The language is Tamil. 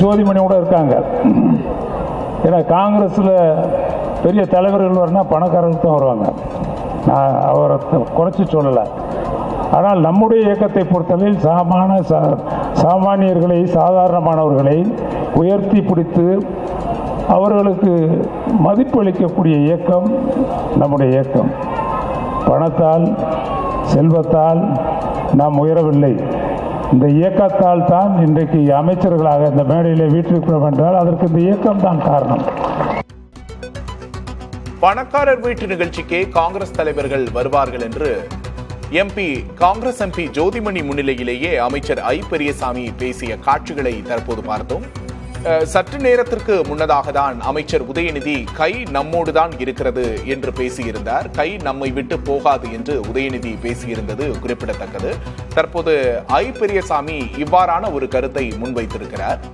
ஜோதிமணி கூட இருக்காங்க. ஏன்னா காங்கிரஸில் பெரிய தலைவர்கள் வரனா பணக்காரர்கள் தான் வருவாங்க. நான் அவரை குறைச்சி சொல்லலை. ஆனால் நம்முடைய இயக்கத்தை பொறுத்தவரையில் சாமானியர்களை, சாதாரணமானவர்களை உயர்த்தி பிடித்து அவர்களுக்கு மதிப்பளிக்கக்கூடிய இயக்கம் நம்முடைய இயக்கம். பணத்தால், செல்வத்தால் நாம் உயரவில்லை. இந்த இயக்கத்தால் தான் இன்றைக்கு அமைச்சர்களாக இந்த மேடையில் வீற்றிருக்கிறோம் என்றால் அதற்கு இந்த இயக்கம் தான் காரணம். பணக்காரர் வீட்டு நிகழ்ச்சிக்கே காங்கிரஸ் தலைவர்கள் வருவார்கள் என்று காங்கிரஸ் எம்பி ஜோதிமணி முன்னிலையிலேயே அமைச்சர் ஐ பெரியசாமி பேசிய காட்சிகளை தற்போது பார்த்தோம். சற்று நேரத்திற்கு முன்னதாக தான் அமைச்சர் உதயநிதி கை நம்மோடுதான் இருக்கிறது என்று பேசியிருந்தார். கை நம்மை விட்டு போகாது என்று உதயநிதி பேசியிருந்தது குறிப்பிடத்தக்கது. தற்போது ஐ பெரியசாமி இவ்வாறான ஒரு கருத்தை முன்வைத்திருக்கிறார்.